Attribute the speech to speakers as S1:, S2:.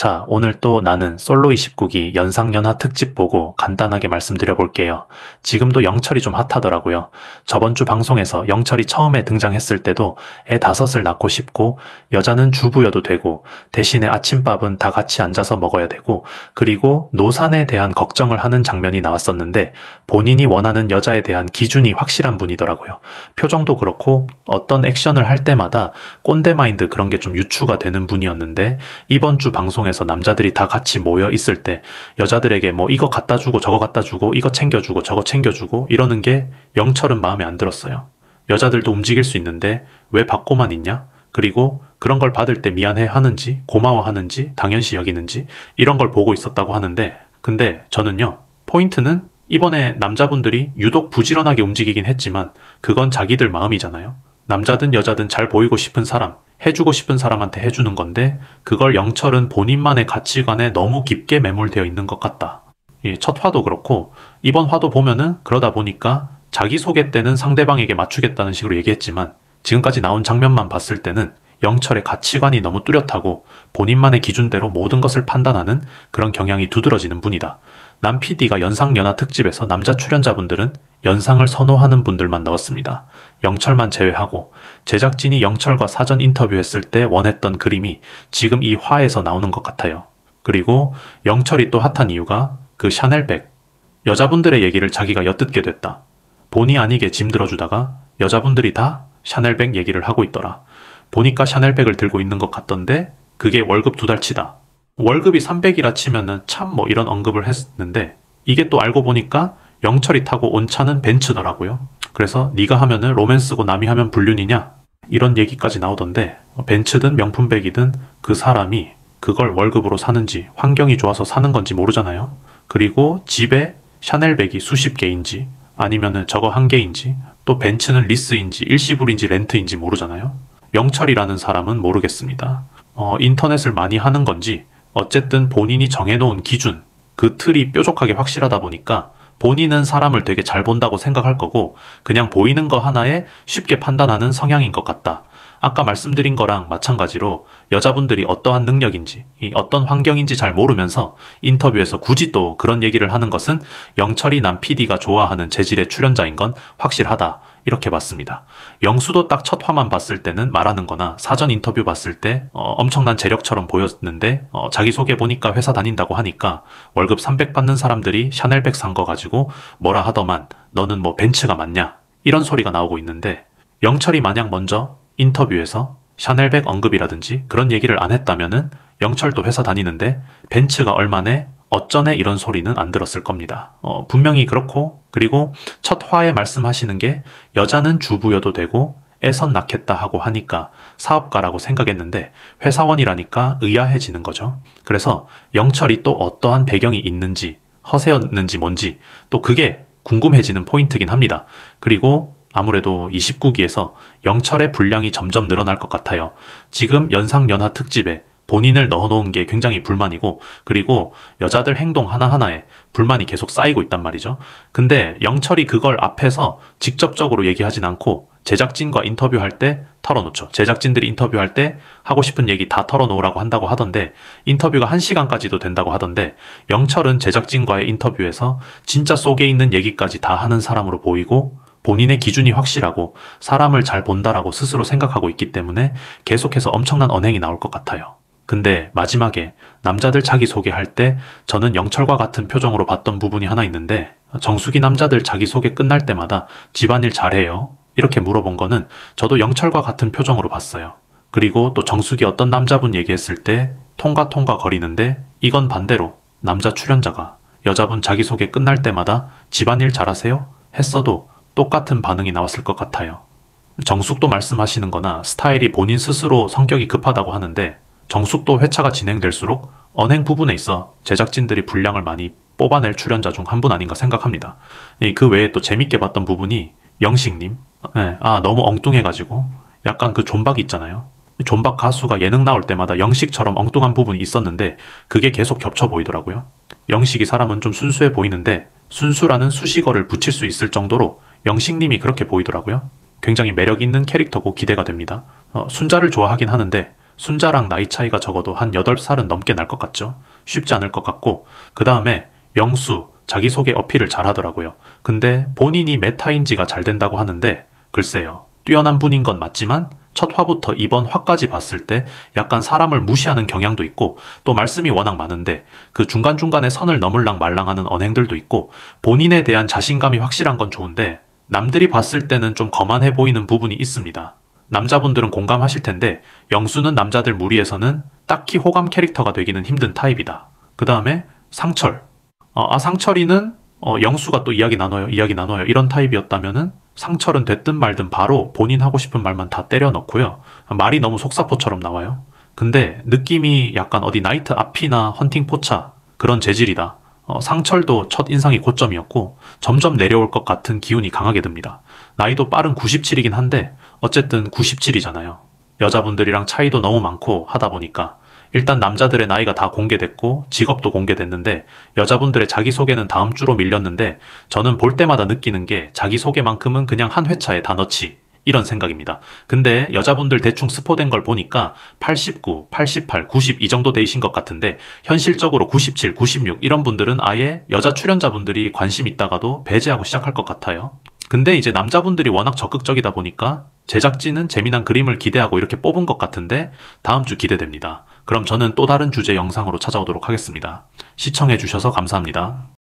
S1: 자, 오늘 또 나는 솔로 29기 연상연하 특집 보고 간단하게 말씀드려 볼게요. 지금도 영철이 좀 핫하더라고요. 저번 주 방송에서 영철이 처음에 등장했을 때도 애 다섯을 낳고 싶고 여자는 주부여도 되고 대신에 아침밥은 다 같이 앉아서 먹어야 되고 그리고 노산에 대한 걱정을 하는 장면이 나왔었는데 본인이 원하는 여자에 대한 기준이 확실한 분이더라고요. 표정도 그렇고 어떤 액션을 할 때마다 꼰대 마인드 그런 게 좀 유추가 되는 분이었는데 이번 주 방송에서 남자들이 다 같이 모여 있을 때 여자들에게 뭐 이거 갖다 주고 저거 갖다 주고 이거 챙겨주고 저거 챙겨주고 이러는 게 영철은 마음에 안 들었어요. 여자들도 움직일 수 있는데 왜 받고만 있냐? 그리고 그런 걸 받을 때 미안해 하는지 고마워하는지 당연시 여기는지 이런 걸 보고 있었다고 하는데 근데 저는요 포인트는 이번에 남자분들이 유독 부지런하게 움직이긴 했지만 그건 자기들 마음이잖아요. 남자든 여자든 잘 보이고 싶은 사람, 해주고 싶은 사람한테 해주는 건데 그걸 영철은 본인만의 가치관에 너무 깊게 매몰되어 있는 것 같다. 첫 화도 그렇고 이번 화도 보면은 그러다 보니까 자기소개 때는 상대방에게 맞추겠다는 식으로 얘기했지만 지금까지 나온 장면만 봤을 때는 영철의 가치관이 너무 뚜렷하고 본인만의 기준대로 모든 것을 판단하는 그런 경향이 두드러지는 분이다. 남 PD가 연상연하 특집에서 남자 출연자분들은 연상을 선호하는 분들만 넣었습니다. 영철만 제외하고 제작진이 영철과 사전 인터뷰했을 때 원했던 그림이 지금 이 화에서 나오는 것 같아요. 그리고 영철이 또 핫한 이유가 그 샤넬백. 여자분들의 얘기를 자기가 엿듣게 됐다. 본의 아니게 짐 들어주다가 여자분들이 다 샤넬백 얘기를 하고 있더라. 보니까 샤넬백을 들고 있는 것 같던데 그게 월급 2달치다. 월급이 300이라 치면은 참 뭐 이런 언급을 했는데 이게 또 알고 보니까 영철이 타고 온 차는 벤츠더라고요. 그래서 네가 하면은 로맨스고 남이 하면 불륜이냐? 이런 얘기까지 나오던데 벤츠든 명품백이든 그 사람이 그걸 월급으로 사는지 환경이 좋아서 사는 건지 모르잖아요. 그리고 집에 샤넬백이 수십 개인지 아니면은 저거 한 개인지 또 벤츠는 리스인지 일시불인지 렌트인지 모르잖아요. 영철이라는 사람은 모르겠습니다. 인터넷을 많이 하는 건지 어쨌든 본인이 정해놓은 기준, 그 틀이 뾰족하게 확실하다 보니까 본인은 사람을 되게 잘 본다고 생각할 거고 그냥 보이는 거 하나에 쉽게 판단하는 성향인 것 같다. 아까 말씀드린 거랑 마찬가지로 여자분들이 어떠한 능력인지, 어떤 환경인지 잘 모르면서 인터뷰에서 굳이 또 그런 얘기를 하는 것은 영철이 남 PD가 좋아하는 재질의 출연자인 건 확실하다. 이렇게 봤습니다. 영수도 딱 첫 화만 봤을 때는 말하는 거나 사전 인터뷰 봤을 때 엄청난 재력처럼 보였는데 자기소개 보니까 회사 다닌다고 하니까 월급 300 받는 사람들이 샤넬백 산 거 가지고 뭐라 하더만 너는 뭐 벤츠가 맞냐? 이런 소리가 나오고 있는데 영철이 만약 먼저 인터뷰에서 샤넬백 언급이라든지 그런 얘기를 안 했다면은 영철도 회사 다니는데 벤츠가 얼마네? 어쩌네 이런 소리는 안 들었을 겁니다. 분명히 그렇고 그리고 첫 화에 말씀하시는 게 여자는 주부여도 되고 애선 낳겠다 하고 하니까 사업가라고 생각했는데 회사원이라니까 의아해지는 거죠. 그래서 영철이 또 어떠한 배경이 있는지 허세였는지 뭔지 또 그게 궁금해지는 포인트긴 합니다. 그리고 아무래도 29기에서 영철의 분량이 점점 늘어날 것 같아요. 지금 연상연하 특집에 본인을 넣어놓은 게 굉장히 불만이고 그리고 여자들 행동 하나하나에 불만이 계속 쌓이고 있단 말이죠. 근데 영철이 그걸 앞에서 직접적으로 얘기하진 않고 제작진과 인터뷰할 때 털어놓죠. 제작진들이 인터뷰할 때 하고 싶은 얘기 다 털어놓으라고 한다고 하던데 인터뷰가 1시간까지도 된다고 하던데 영철은 제작진과의 인터뷰에서 진짜 속에 있는 얘기까지 다 하는 사람으로 보이고 본인의 기준이 확실하고 사람을 잘 본다라고 스스로 생각하고 있기 때문에 계속해서 엄청난 언행이 나올 것 같아요. 근데 마지막에 남자들 자기소개할 때 저는 영철과 같은 표정으로 봤던 부분이 하나 있는데 정수기 남자들 자기소개 끝날 때마다 집안일 잘해요? 이렇게 물어본 거는 저도 영철과 같은 표정으로 봤어요. 그리고 또 정수기 어떤 남자분 얘기했을 때 통과 거리는데 이건 반대로 남자 출연자가 여자분 자기소개 끝날 때마다 집안일 잘하세요? 했어도 똑같은 반응이 나왔을 것 같아요. 정숙도 말씀하시는 거나 스타일이 본인 스스로 성격이 급하다고 하는데 정숙도 회차가 진행될수록 언행 부분에 있어 제작진들이 분량을 많이 뽑아낼 출연자 중 한 분 아닌가 생각합니다. 그 외에 또 재밌게 봤던 부분이 영식님. 너무 엉뚱해가지고 약간 그 존박 있잖아요. 존박 가수가 예능 나올 때마다 영식처럼 엉뚱한 부분이 있었는데 그게 계속 겹쳐 보이더라고요. 영식이 사람은 좀 순수해 보이는데 순수라는 수식어를 붙일 수 있을 정도로 영식님이 그렇게 보이더라고요. 굉장히 매력 있는 캐릭터고 기대가 됩니다. 순자를 좋아하긴 하는데 순자랑 나이 차이가 적어도 한 8살은 넘게 날 것 같죠? 쉽지 않을 것 같고, 그 다음에 영수, 자기소개 어필을 잘 하더라고요. 근데 본인이 메타인지가 잘 된다고 하는데, 글쎄요. 뛰어난 분인 건 맞지만, 첫 화부터 이번 화까지 봤을 때 약간 사람을 무시하는 경향도 있고, 또 말씀이 워낙 많은데, 그 중간중간에 선을 넘을랑 말랑하는 언행들도 있고, 본인에 대한 자신감이 확실한 건 좋은데, 남들이 봤을 때는 좀 거만해 보이는 부분이 있습니다. 남자분들은 공감하실 텐데 영수는 남자들 무리에서는 딱히 호감 캐릭터가 되기는 힘든 타입이다. 그 다음에 상철. 상철이는 영수가 또 이야기 나눠요 이런 타입이었다면은 상철은 됐든 말든 바로 본인 하고 싶은 말만 다 때려 넣고요. 말이 너무 속사포처럼 나와요. 근데 느낌이 약간 어디 나이트 앞이나 헌팅 포차 그런 재질이다. 상철도 첫 인상이 고점이었고 점점 내려올 것 같은 기운이 강하게 듭니다. 나이도 빠른 97이긴 한데 어쨌든 97이잖아요. 여자분들이랑 차이도 너무 많고 하다 보니까 일단 남자들의 나이가 다 공개됐고 직업도 공개됐는데 여자분들의 자기소개는 다음 주로 밀렸는데 저는 볼 때마다 느끼는 게 자기소개만큼은 그냥 한 회차에 다 넣지 이런 생각입니다. 근데 여자분들 대충 스포된 걸 보니까 89, 88, 90 이 정도 되신 것 같은데 현실적으로 97, 96 이런 분들은 아예 여자 출연자분들이 관심 있다가도 배제하고 시작할 것 같아요. 근데 이제 남자분들이 워낙 적극적이다 보니까 제작진은 재미난 그림을 기대하고 이렇게 뽑은 것 같은데 다음 주 기대됩니다. 그럼 저는 또 다른 주제 영상으로 찾아오도록 하겠습니다. 시청해주셔서 감사합니다.